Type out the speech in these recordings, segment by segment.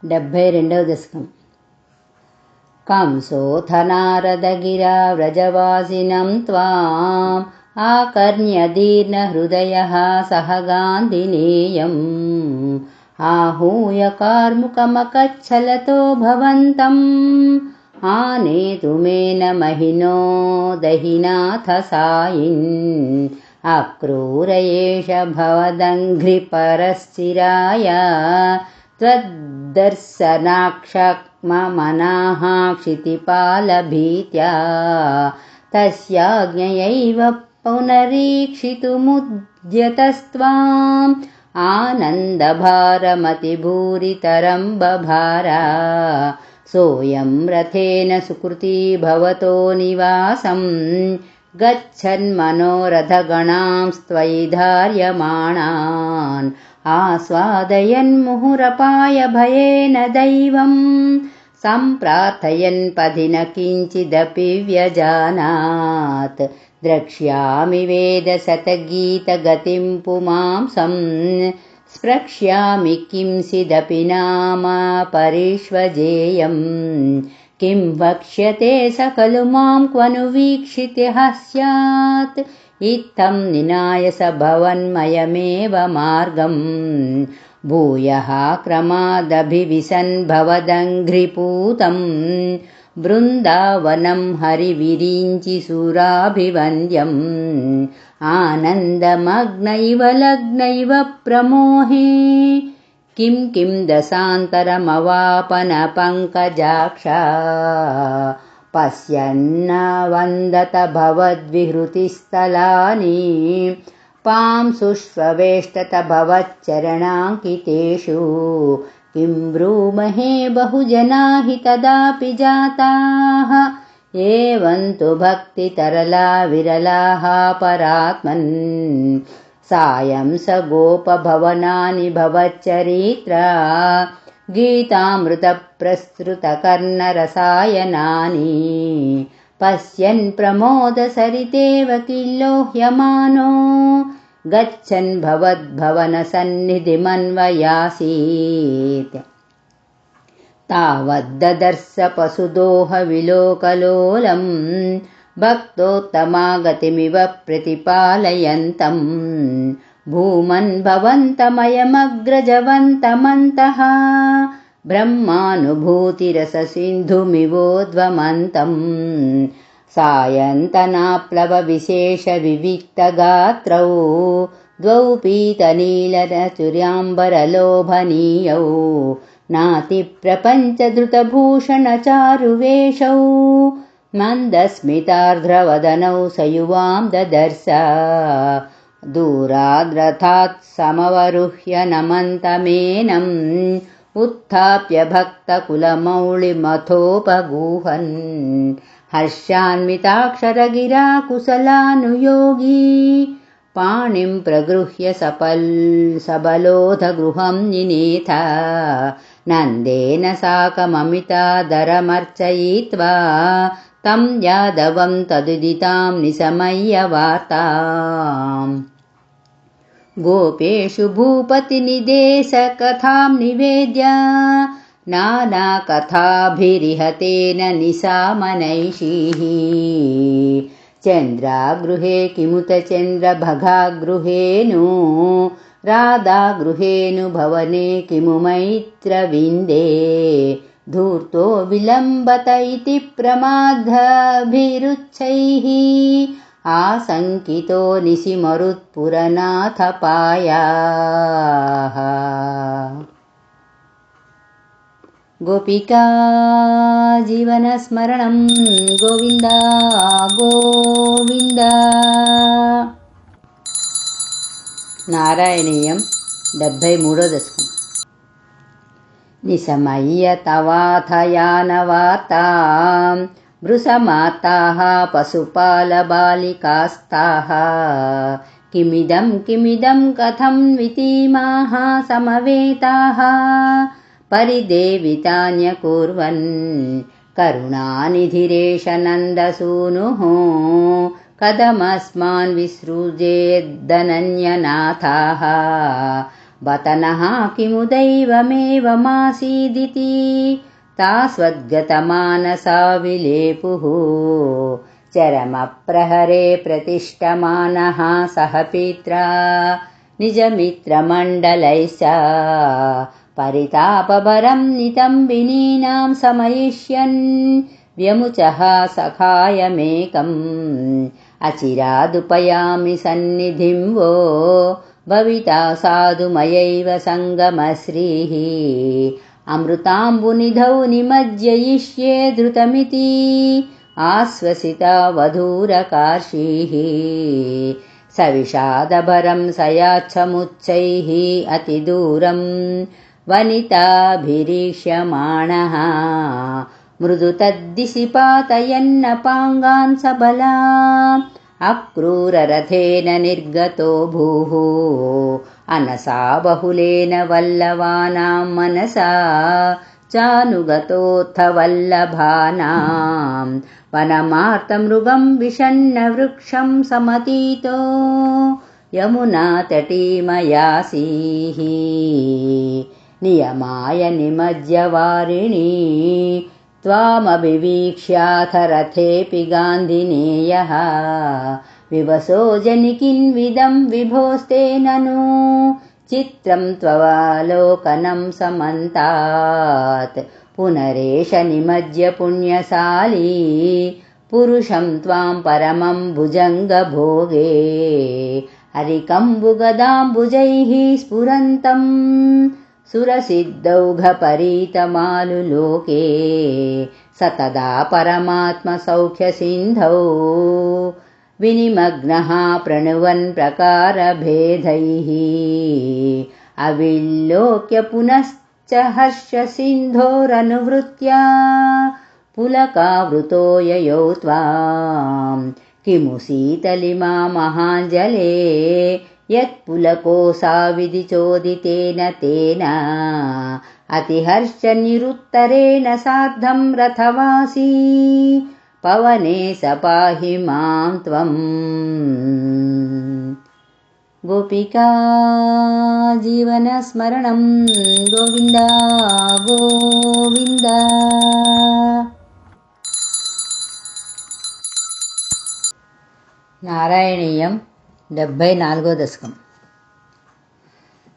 72వ దశకం. కంసోऽथ నారదగిరా వ్రజవాసినం త్వాం ఆకర్ణ్యదీర్ణహృదయః సహ గాంధినేయం ఆహూయ కార్ముకమకచ్చలతో భవంతం ఆనేతుమేన మహినో దహినాథ సాయిన్ అక్రూరయేష భవదంఘ్రిపరశ్చిరాయ త్వద్దర్శనాక్షమమనాః క్షితిపాలభీత్యా తస్యాజ్ఞయైవ పునరీక్షితుముద్యతస్త్వాం ఆనందభారమతిభూరితరం బభార సోయం రథేన సుకృతి భవతో నివాసం గచ్చన్మనోరథగణాంస్త్వయి ధార్యమాణాన్ ఆస్వాదయన్ముహురపాయ భయేన దైవం సంప్రార్థయన్ పథి న కించిదపి వ్యజానాత్ ద్రక్ష్యామి వేదశతగీతగతిం పుమాంసం స్ప్రక్ష్యామి కింసిదపి నామ పరిష్వజేయం కిం వక్ష్యతే స ఖలు మాం క్వను వీక్షితః స్యాత్ ఇత్థం నినాయ స భవన్మయమేవ మార్గం భూయః క్రమాదభివిశన్ భవదంఘ్రిపూతం బృందావనం హరివిరించి సురాభివంద్యం ఆనందమగ్నైవ లగ్నైవ ప్రమోహే కిం కిం దశాంతరమవాపన పంకజాక్ష పశ్యన్న వందత భవద్విహృతిస్థలాని పాంసుష్వేష్టత భవచ్చరణాంకితేషు కిం బ్రూమహే బహుజనా హి తదాపి జాతాః ఏవం తు భక్తితరలా విరలాః పరాత్మన్ సాయం స గోపభవనాని భవచ్చరిత్రా గీతామృత ప్రసృత కర్ణరసాయనాని పశ్యన్ ప్రమోద సరితేవ కిల్లోహ్యమానో గచ్చన్ భవద్భవన సన్నిధిమన్వయాసీత్ తావద్దదర్శ పశుదోహ విలోకలోలం భక్తోత్తమాగతిమివ ప్రతిపాలయంతం భూమన్ భవంతమయమగ్రజవంతమంతః బ్రహ్మానుభూతిరససింధుమివోద్వమంతం సాయంతనాప్లవ విశేష వివిక్తగాత్రౌ ద్వౌ పీతనీలరచుర్యాంబరలోభనీయౌ నాతి ప్రపంచధృతభూషణచారువేషౌ మందస్మితార్ధ్రవదనౌ సయువాం దదర్శ దూరాద్రథాత్ సమవరుహ్య నమంతమేనం ఉత్థాప్య భక్తకులమౌళిమథోపగూహన్ హర్షాన్వితాక్షరగిరా కుశలానుయోగీ పాణిం ప్రగృహ్య సబలోధగృహం నినేథ నందేన సాకమమితాదరమర్చయిత్వా తం యాదవం తదుదితాం నిశమయ్య వార్తాం గోపేషు భూపతినిదేశ కథాం నివేద్య నానాకథాభిరిహతేన నిశామనైషీః చంద్రాగృహే కిముత చంద్రభగాగృహేను రాధాగృహేను భవనే కిము మైత్రవిందే ధూర్తో విలంబత ఇతి ప్రమాదభిరుచ్చైః ఆశంకితో నిశిమరుత్పురనాథపాయాః. గోపికా జీవనస్మరణం గోవింద గోవింద. నారాయణీయం 73వ దశకం. నిశమయ్య తవాథయానవార్తాం వృషమాతాః పశుపాలబాలికాస్తాః కిమిదం కిమిదం కథం వితీమాః సమవేతాః పరిదేవితాన్యకుర్వన్ కరుణానిధిరేష నందసూనుః కథమస్మాన్ విసృజేద్దనన్యనాథాః बत नः किमु दैवमेवमासीदिति तास्वद्गतमानसा विलेपुः चरमप्रहरे प्रतिष्ठमानः सह पित्रा निजमित्रमण्डलैश्च परितापभरं नितम्बिनीनां समयिष्यन् व्यमुचः सखायमेकम् अचिरादुपयामि सन्निधिं वो भविता साधुमयैव सङ्गमश्रीः अमृताम्बुनिधौ निमज्जयिष्ये धृतमिति आश्वसिता वधूरकार्षीः सविषादभरं स याच्छमुच्चैः अतिदूरं वनिताभिरीक्ष्यमाणः मृदु तद्दिशि पातयन्नपाङ्गान् सबला अक्रूररथेन निर्गतो भूः अनसा बहुलेन वल्लवानां मनसा चानुगतोऽथ वल्लभानां वनमार्तमृगं विषण्ण वृक्षं समतीतो यमुनातटीमयासीः नियमाय निमज्जवारिणी त्वामभिवीक्ष्याथ रथेऽपि गान्धिनेयः विवसो जनिकिन्विदं विभोस्ते ननु चित्रं त्ववालोकनं समन्तात् पुनरेष निमज्य पुण्यशाली पुरुषं त्वां परमं भुजङ्गभोगे हरिकम्बुगदाम्बुजैः स्फुरन्तम् सुरसिद्धौघपरीतमालुलोके सतदा परमात्मसौख्यसिन्धौ विनिमग्नः प्रणुवन् प्रकारभेदैः अविलोक्य पुनश्च हर्षसिन्धोरनुवृत्या पुलकावृतो ययौ त्वां किमु शीतलिमा महाञ्जले यत्पुलकोऽसाविधिचोदितेन तेन अतिहर्षनिरुत्तरेण सार्धं रथवासी पवने स पाहि मां त्वम्। गोपिका जीवनस्मरणं गोविन्द गोविन्द। नारायणीयं 74 दशकम्।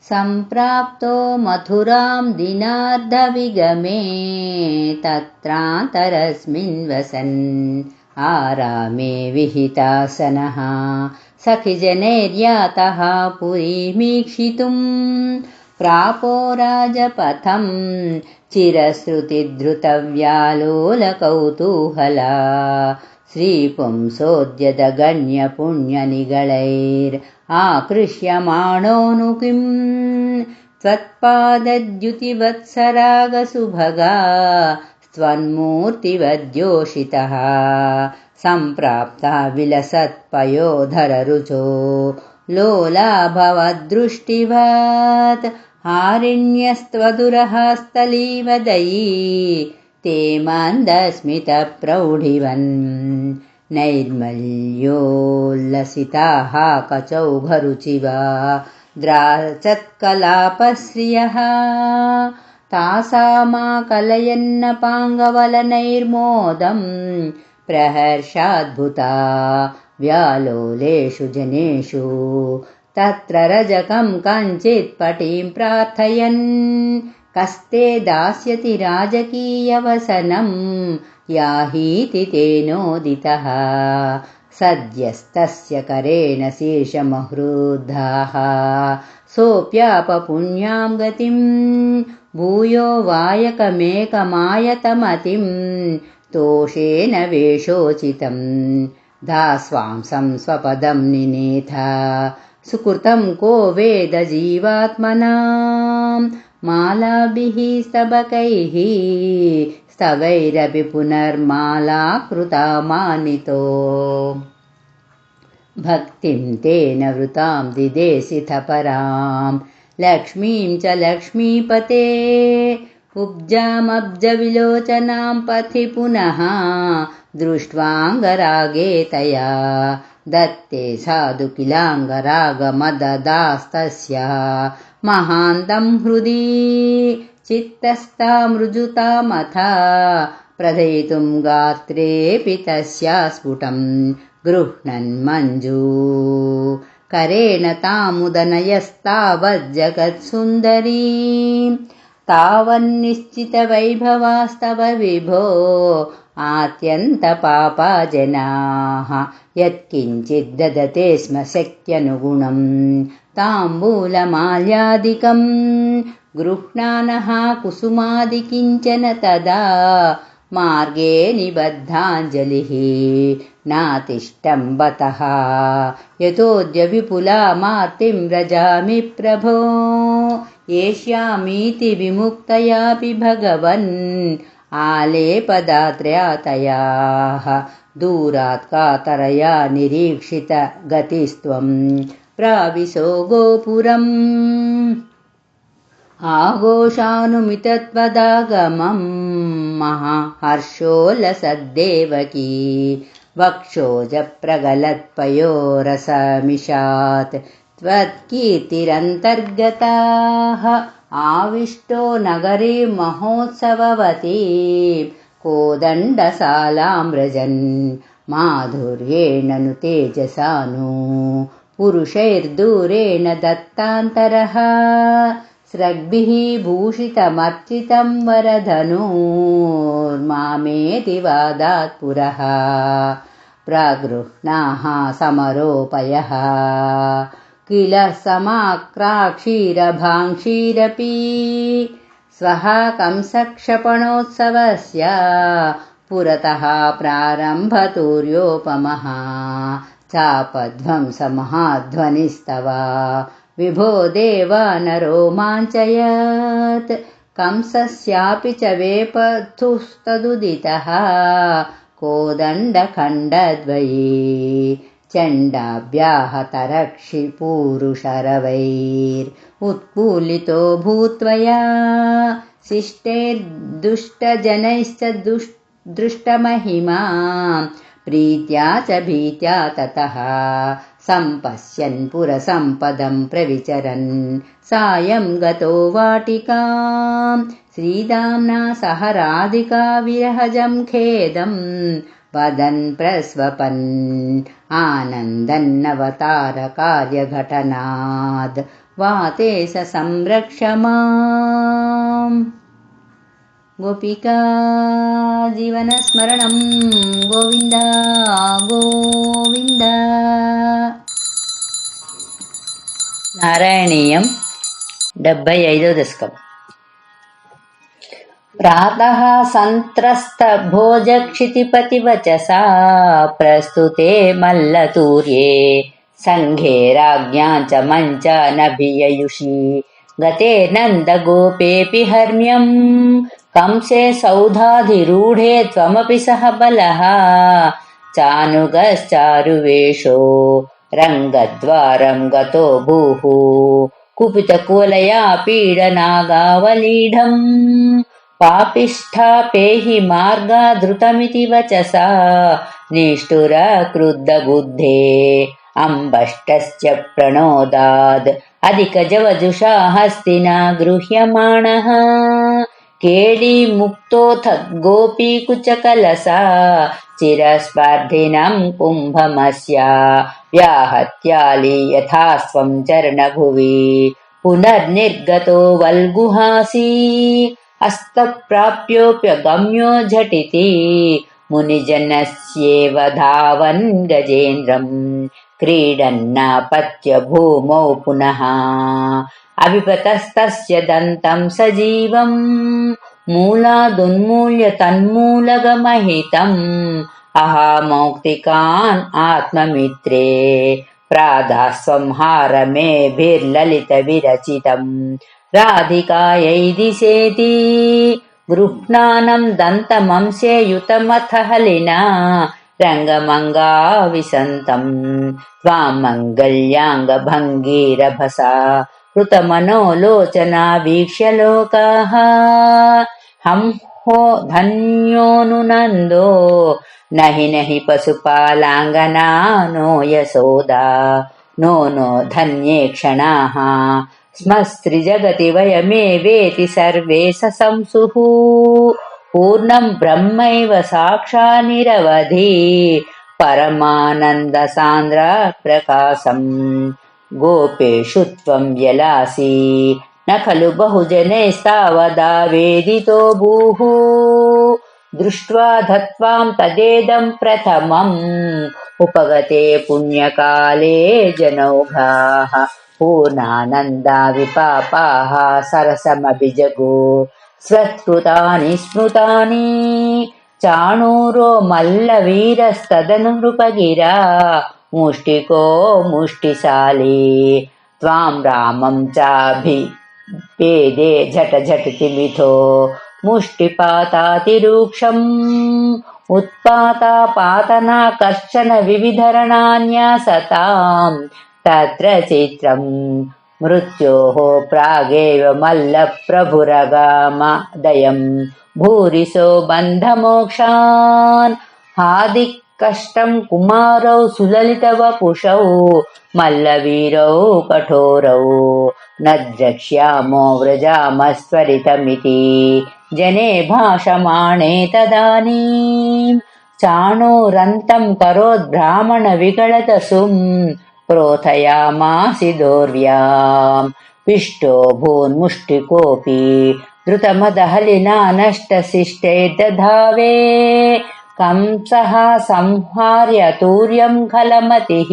सम्प्राप्तो मथुरां दिनार्धविगमे तत्रान्तरस्मिन् वसन् आरामे विहितासनः सखिजनैर्यातः पुरीमीक्षितुं प्रापो राजपथं चिरश्रुतिधृतव्यालोलकौतूहला श्रीपुंसोद्यतगण्यपुण्यनिगळैराकृष्यमाणोऽनु किं त्वत्पादद्युतिवत्सरागसुभगा त्वन्मूर्तिवद्योषितः सम्प्राप्ता विलसत्पयोधररुचो लोलाभवद्दृष्टिवत् हारिण्यस्त्वदुरहस्तलीवदयी ते मन्दस्मितप्रौढिवन् नैर्मल्योल्लसिताः कचौघरुचिवा द्राचत्कलापश्रियः तासामाकलयन्नपाङ्गवलनैर्मोदं प्रहर्षाद्भुता व्यालोलेषु जनेषु तत्र रजकं कञ्चित्पटीं प्रार्थयन् कस्ते दास्यति राजकीयवसनं याहीति तेनोदितः सद्यस्तस्य करेण शीर्षमहृद्धाः सोऽप्यापपुण्यां गतिं भूयो वायकमेकमायतमतिं तोषेण वेषोचितं धास्वांसं स्वपदं निनेथ सुकृतं को वेद जीवात्मनां मालाभिः स्तबकैः स्तवैरपि पुनर्मालाकृता मानितो भक्तिं तेन वृतां दिदेसिथ परां लक्ष्मीं च लक्ष्मीपते कुब्जामब्जविलोचनां पथि पुनः दृष्ट्वाङ्गरागे तया दत्ते साधु किलाङ्गरागमददास्तस्य महान्तं हृदि चित्तस्था मृजुतामथा प्रदयितुं गात्रेऽपि तस्या स्फुटं गृह्णन् मञ्जू करेण तामुदनयस्तावज्जगत्सुन्दरी तावन्निश्चितवैभवास्तव विभो आत्यन्तपापा जनाः यत्किञ्चिद्ददते स्म शक्त्यनुगुणं ताम्बूलमाल्यादिकं गृह्णानः कुसुमादिकिञ्चन तदा मार्गे निबद्धाञ्जलिः नातिष्ठं बतः यतोऽद्य विपुला मार्तिं व्रजामि प्रभो येष्यामीति विमुक्तयापि भगवन् आलेपदात्रयातयाः दूरात् कातरया निरीक्षित गतिस्त्वं प्राविशो गोपुरम् आघोषानुमितत्वदागमं महाहर्षोल्लसद्देवकी वक्षोजप्रगलत्पयोरसमिषात् त्वत्कीर्तिरन्तर्गताः आविष्टो नगरे महोत्सववती कोदण्डशालां व्रजन् माधुर्येण नु तेजसा नु पुरुषैर्दूरेण दत्तान्तरः स्रग्भिः भूषितमर्चितं वरधनुर्मामेति वादात् पुरः प्रगृह्णाः समरोपयः किल समाक्राक्षीरभाङ्क्षीरपि स्वः कंसक्षपणोत्सवस्य पुरतः प्रारम्भतुर्योपमः चापध्वंसमहाध्वनिस्तव विभो देव नरोमाञ्चयत् कंसस्यापि च वेपथुस्तदुदितः कोदण्डखण्डद्वये चण्डाभ्याहतरक्षिपूरुषरवैर् भूत्वया शिष्टैर्दुष्टजनैश्च दृष्टमहिमा प्रीत्या च भीत्या ततः सम्पश्यन् पुरसम्पदं प्रविचरन् सायं गतो वाटिकां श्रीदाम्ना सह राधिका विरहजं खेदं वदन् प्रस्वपन् आनन्दन्नवतारकार्यघटनाद् वाते स संरक्ष माम्। गोपिका जीवनस्मरणं गोविन्द गोविन्द। नारायणीयं 75వ దశకం। प्रातः सन्त्रस्तभोजक्षितिपतिवचसा प्रस्तुते मल्लतूर्ये सङ्घे राज्ञा च मञ्चानभिययुषि गते नन्दगोपेऽपि हर्म्यम् कंसे सौधाधिरूढे त्वमपि सह बलः चानुगश्चारुवेषो रङ्गद्वारं गतो भूः कुपितकुवलया पीडनागावलीढम् पापिष्ठा पेहि मार्गाधृतमिति वचसा निष्ठुरक्रुद्धबुद्धे अम्बष्टस्य प्रणोदाद् अधिकजवजुषा हस्तिना गृह्यमाणः केळीमुक्तोऽथ गोपीकुचकलसा चिरस्पर्धिनं कुम्भमस्य व्याहत्याली यथा स्वं चरणभुवि पुनर्निर्गतो वल्गुहासी हस्तप्राप्योऽप्यगम्यो झटिति मुनिजनस्येव धावन् गजेन्द्रं क्रीडन्नापत्य भूमौ पुनः अभिपतस्तस्य दन्तं सजीवं मूलादुन्मूल्य तन्मूलगमहितम् अहामौक्तिकान् आत्ममित्रे प्रादास्संहारमेभिर्ललितविरचितम् राधिकायै दिशेति गृह्णानं दन्तमंसेयुतमथ हलिना रङ्गमङ्गा विसन्तम् त्वां मङ्गल्याङ्गभङ्गीरभसा कृतमनोलोचना वीक्ष्य लोकाः हंहो धन्योऽनुनन्दो न हि पशुपालाङ्गना नो यशोदा नो धन्ये क्षणाः स्मस्त्रिजगति वयमेवेति सर्वे सशंसुः पूर्णं ब्रह्मैव साक्षान्निरवधि परमानन्दसान्द्र प्रकाशम् गोपेषु त्वं व्यलासि न खलु बहुजनैस्तावदा वेदितो भूः दृष्ट्वा धत्वां तदेदं प्रथमम् उपगते पुण्यकाले जनौघाः पूर्णानन्दा विपापाः सरसमभिजगो स्वत्कृतानि स्मृतानि चाणूरो मल्लवीरस्तदनु नृपगिरा मुष्टिको मुष्टिशाली त्वां रामं चाभिपेदे झटझटिति मिथो मुष्टिपातातिरूक्षम् उत्पातापातनाकर्षण विविधरणान्यासताम् तत्र चित्रम् मृत्योः प्रागेव मल्लप्रभुरगामदयम् भूरिशो बन्धमोक्षान् हादिकष्टम् कुमारौ सुललितवपुषौ मल्लवीरौ कठोरौ न द्रक्ष्यामो व्रजामस्त्वरितमिति जने भाषमाणे तदानीम् चाणूरन्तम् करोद्ब्राह्मणविगळतसुम् प्रोथयामासि दोर्व्याम् पिष्टो भून्मुष्टिकोऽपि द्रुतमदहलिना नष्टशिष्टैर्दधावे कंसः संहार्य तूर्यम् खलमतिः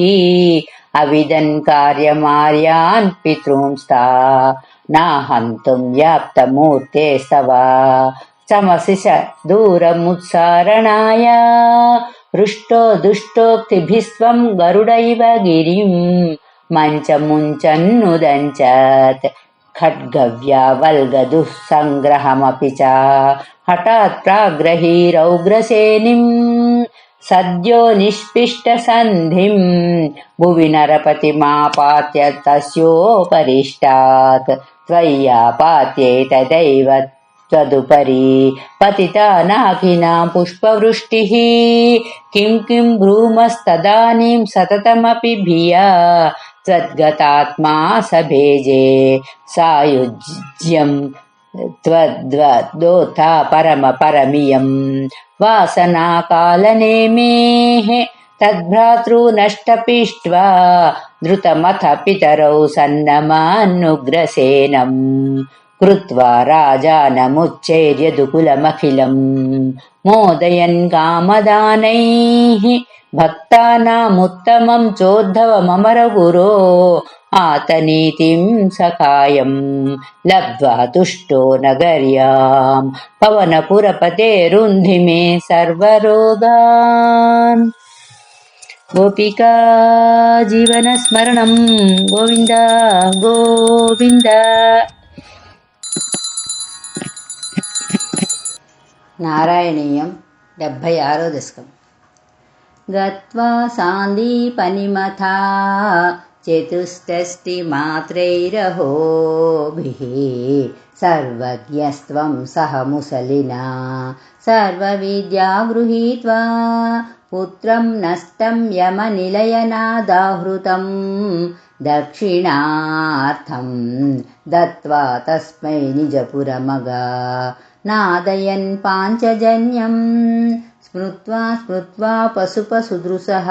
अविदन् कार्यमार्यान् पितॄंस्ता नाहन्तुम् व्याप्तमूर्तेस्तव चमसि च दूरमुत्सारणाय हृष्टो दुष्टोक्तिभिस्त्वम् गरुडैव गिरिम् मञ्चमुञ्चन्नुदञ्चत् खड्गव्यावल्गदुः सङ्ग्रहमपि च हठात् प्राग्रहीरौग्रसेनिम् सद्यो निष्पिष्टसन्धिम् भुवि नरपतिमापात्य तस्योपरिष्टात् त्वय्यापात्ये तदैव त्वदुपरि पतिता नाकिनां पुष्पवृष्टिः किं ब्रूमस्तदानीं सततमपि भिया त्वद्गतात्मा सभेजे सायुज्यम् त्वद्वदोता परमियम् वासनाकालनेमेः तद्भ्रातॄनष्टपिष्ट्वा द्रुतमथ पितरौ सन्नमान्नुग्रसेनम् कृत्वा राजानमुच्चैर्य दुकुलमखिलम् मोदयन् कामदानैः भक्तानामुत्तमम् चोद्धवममरगुरो आतनीतिम् सखायम् लब्ध्वा तुष्टो नगर्याम् पवनपुरपतेरुन्धिमे सर्वरोगान् गोपिका जीवनस्मरणम् गोविन्द गोविन्द నారాయణీయం 76వ దశకం గత్వా సాందీపనిమథా చతుష్టష్టిమాత్రైరహోభిః సర్వజ్ఞస్త్వం సహ ముసలినా సర్వవిద్యా గృహీత్వా పుత్రం నష్టం యమనిలయనాదాహృతం దక్షిణార్థం దత్వా తస్మై నిజపురమగా నాదయన్ పాంచజన్యం స్మృత్వా పశుపసుదృశః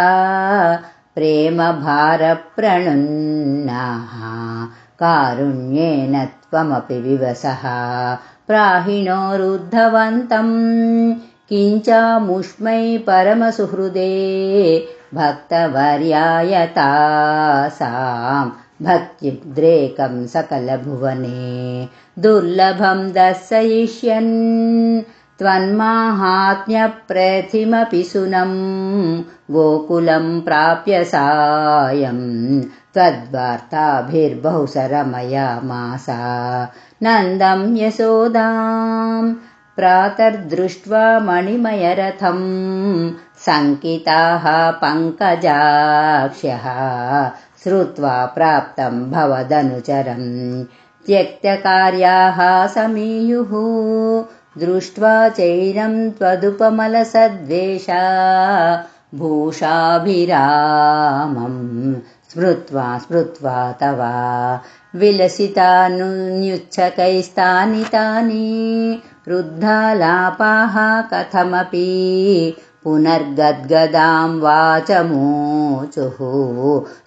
ప్రేమ భార ప్రణున్నాః కారుణ్యేన త్వమపి వివసః ప్రాహిణోరుద్ధవంతం కించాముష్మై పరమసుహృదే భక్తవర్యాయ తాసాం భక్త్యుద్రేకం సకలభువనే దుర్లభం దర్శయిష్యన్ త్వన్మాహాత్మ్యప్రతిమపి సునం గోకులం ప్రాప్య సాయం త్వద్వార్తాభిర్బహుశరమయామాస నందం యశోదాం ప్రాతర్దృష్ట్వా మణిమయరథం సంకితాః పంకజాక్ష్యః శ్రుత్వా ప్రాప్తం భవదనుచరం త్యక్తకార్యాः సమీయుః दृष्ट्वा चैनं त्वदुपमलसद्वेषा भूषाभिरामं स्मृत्वा स्मृत्वा तव विलसितान्युच्छकैस्तानि तानि रुद्धालापाः कथमपि पुनर्गद्गदां वाचमोचुः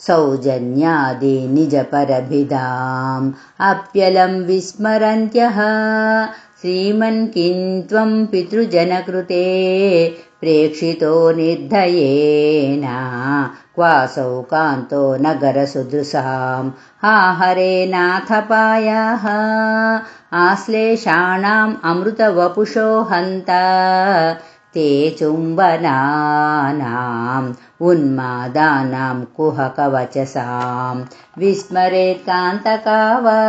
सौजन्यादि निजपरभिधाम् अप्यलं विस्मरन्त्यः श्रीमन् किं त्वं पितृजनकृते प्रेक्षितो निर्धयेन क्वासौ कान्तो नगरसुदृशाम् आहरे नाथपायाः आश्लेषाणाम् अमृतवपुषो हन्ता ते चुम्बनानाम् उन्मादानां कुहकवचसां विस्मरेत् कान्तका वा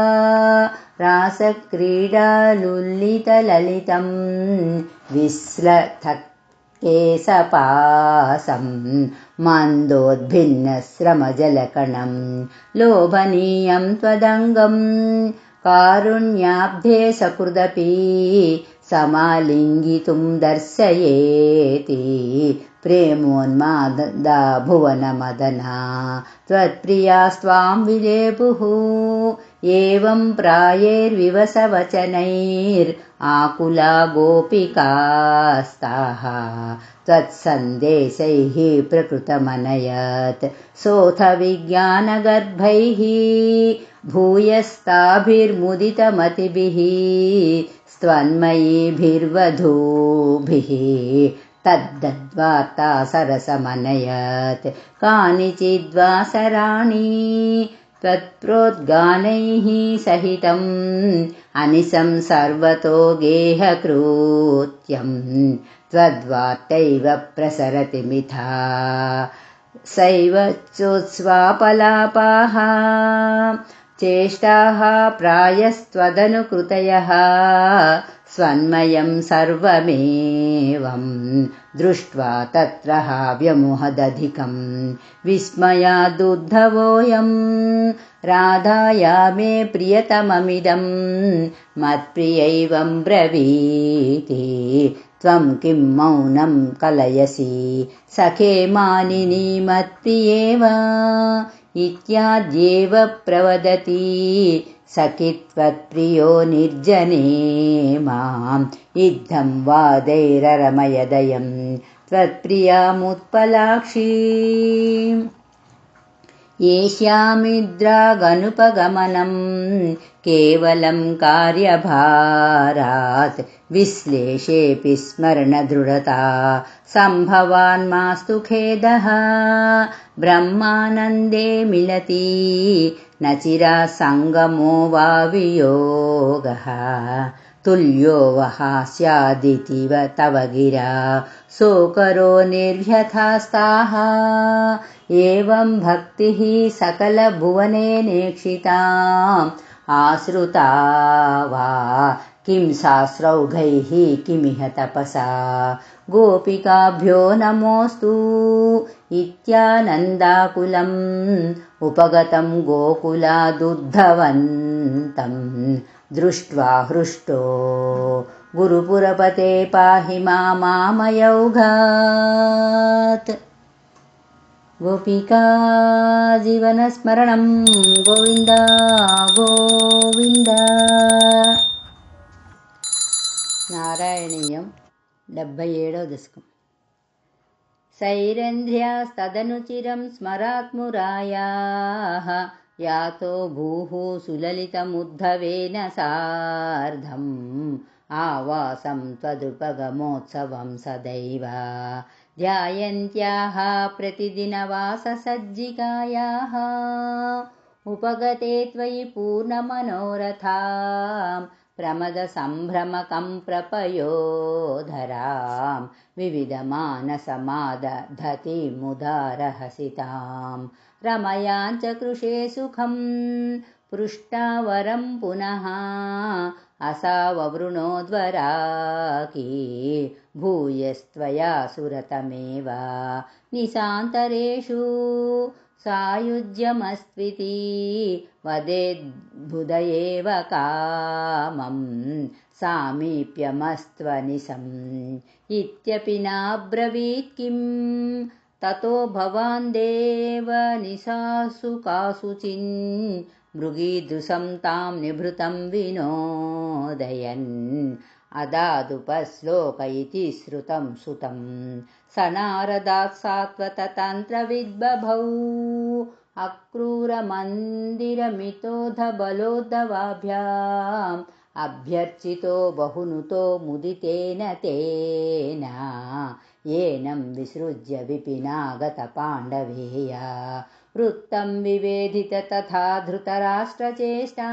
रासक्रीडालुल्लितललितं विस्लथकेशपासं मन्दोद्भिन्नश्रमजलकणं लोभनीयं त्वदङ्गं कारुण्याब्धे सकृदपि समालिङ्गितुं दर्शयेति प्रेमोन्मादा भुवनमदना त्वत्प्रियास्त्वां विलेपुः एवं प्रायैर्विवशवचनैराकुला गोपिकास्ताः त्वत्सन्देशैः प्रकृतमनयत् सोऽथ विज्ञानगर्भैः भूयस्ताभिर्मुदितमतिभिः स्त्वन्मयीभिर्वधूभिः तद्दद्वार्ता सरसमनयत् कानिचिद्वासराणि त्वत्प्रोद्गानैः सहितम् अनिशं सर्वतो गेहकृत्यम् त्वद्वार्तैव प्रसरति मिथा सैव चोत्स्वापलापाः चेष्टाः प्रायस्त्वदनुकृतयः स्वन्मयं सर्वमेवं दृष्ट्वा तत्र व्यमुहदधिकं विस्मयादुद्धवोऽयं राधाया मे प्रियतममिदं मत्प्रियैवं ब्रवीति त्वं किं मौनं कलयसि सखे मानिनी मत्प्रियेव इत्याद्येव प्रवदति सखि त्वत्प्रियो निर्जने माम् इत्थं वादैररमयदयं त्वत्प्रियामुत्पलाक्षी येष्यामिद्रागनुपगमनं केवलं कार्यभारात् विश्लेषेऽपि स्मरणदृढता सम्भवान् मास्तु खेदः ब्रह्मानन्दे मिलति न चिरात् सङ्गमो वा वियोगः तुल्यो वः स्यादिति तव गिरा सोकरो निर्व्यथास्ताः एवं भक्तिः सकलभुवने नेक्षिताम् आश्रुता वा किं शास्त्रौघैः किमिह तपसा गोपिकाभ्यो नमोऽस्तु इत्यानन्दाकुलम् उपगतं गोकुलादुद्धवन्तं दृष्ट्वा हृष्टो गुरुपुरपते पाहि मामयौघात् गोपिका जीवनस्मरणं गोविन्द गोविन्द नारायणीयं 77వ దశకం सैरेन्द्र्यास्तदनुचिरं स्मरात्मुरायाः यातो भूः सुललितमुद्धवेन सार्धम् आवासं त्वदुपगमोत्सवं सदैव ध्यायन्त्याः प्रतिदिनवाससज्जिकायाः उपगते त्वयि पूर्णमनोरथां प्रमदसम्भ्रमकं प्रपयोधरां विविधमानसमादधतीमुदारहसितां रमयाञ्च कृशे सुखं पृष्टावरं पुनः असाववृणोद्वराकी भूयस्त्वया सुरतमेव निशान्तरेषु सायुज्यमस्त्विति वदेद्बुध एव कामं सामीप्यमस्त्वनिशम् इत्यपि नाब्रवीत् किं ततो भवान् देव निशासु कासुचिन् मृगीदृशं तां निभृतं विनोदयन् अदादुपश्लोक इति श्रुतं सुतं स नारदात् सात्वततन्त्रविद्बभौ अक्रूरमन्दिरमितोऽधबलोद्धवाभ्याम् अभ्यर्चितो बहुनुतो मुदितेन तेन येनं विसृज्य विपिनागतपाण्डवेया वृत्तं विवेदित तथा धृतराष्ट्रचेष्टां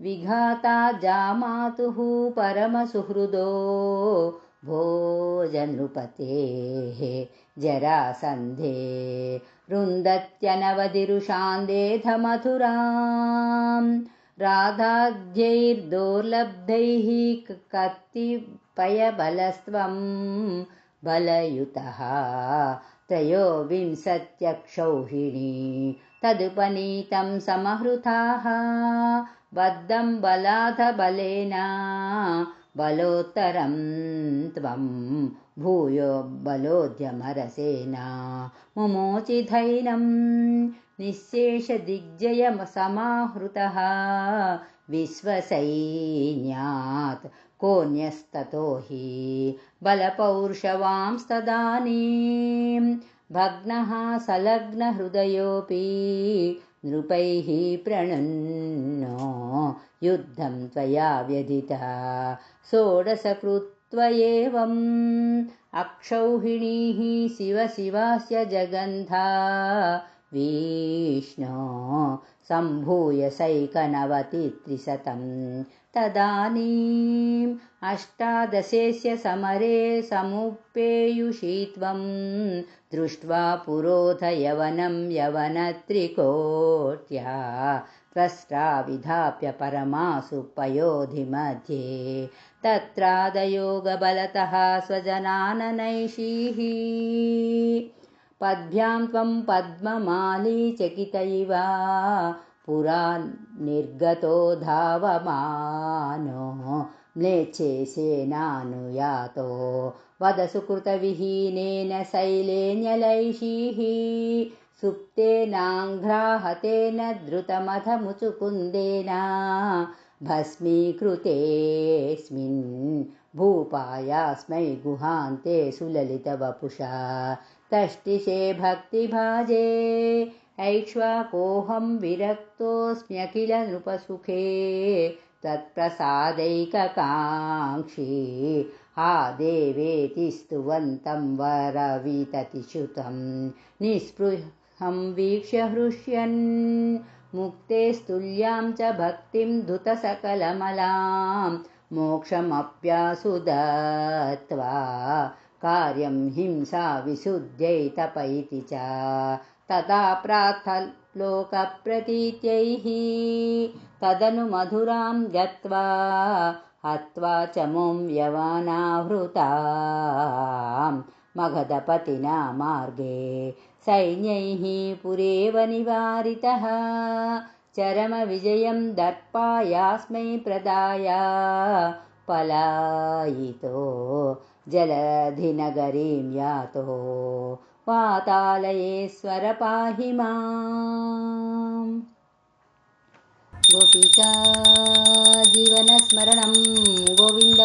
विघाता जामातुः परमसुहृदो भोजनृपतेः जरासन्धे रुन्दत्यनवधिरुषान्देधमथुरां राधाद्यैर्दोर्लब्धैः कतिपयबलस्त्वं बलयुतः त्रयोविंशत्यक्षौहिणी तदुपनीतं समहृताः बद्धं बलाध बलेन बलोत्तरं त्वं भूयो बलोद्यमरसेना मुमोचिधैनं निःशेषदिग्जयसमाहृतः विश्वसैन्यात् कोऽन्यस्ततो हि बलपौरुषवांस्तदानीं भग्नः संलग्नहृदयोऽपि नृपैः प्रणुन्नो युद्धं त्वया व्यधितः षोडशकृत्व एवम् अक्षौहिणीः शिव शिवास्य जगन्धा विष्णो सम्भूय सैकनवतित्रिशतं तदानीम् अष्टादशेस्य समरे समुपेयुषि त्वं दृष्ट्वा पुरोध यवनं यवनत्रिकोट्या त्वष्ट्रा विधाप्य परमासु पयोधिमध्ये तत्रादयोगबलतः स्वजनाननैषीः पद्भ्यां त्वं पद्ममाली चकित इव पुरा निर्गतो धावमानो म्लेच्छेसेनानुयातो वद सुकृतविहीनेन शैलेन्यलैषीः सुप्तेनाङ्घ्राहतेन द्रुतमथ मुचुकुन्देन भस्मीकृतेऽस्मिन् भूपायास्मै गुहान्ते सुललितवपुषा तष्टिशे भक्तिभाजे ऐक्ष्वाकोऽहं विरक्तोऽस्म्यखिल नृपसुखे तत्प्रसादैककाङ्क्षी हा देवेति स्तुवन्तं वरविततिश्रुतं निःस्पृहं वीक्ष्य हृष्यन् मुक्तेस्तुल्यां च भक्तिं धुतसकलमलां मोक्षमप्यासु दत्त्वा कार्यं हिंसा विशुद्ध्यै तपैति च तदा प्रार्थलोकप्रतीत्यैः तदनु मधुरां गत्वा हत्वा च मुं यवनावृतां मगधपतिना मार्गे सैन्यैः पुरेव निवारितः चरमविजयं दर्पायास्मै प्रदाय पलायितो जलधिनगरीं यातो पातालयेश्वर पाहि माम्। गोपिका जीवनस्मरणं गोविन्द।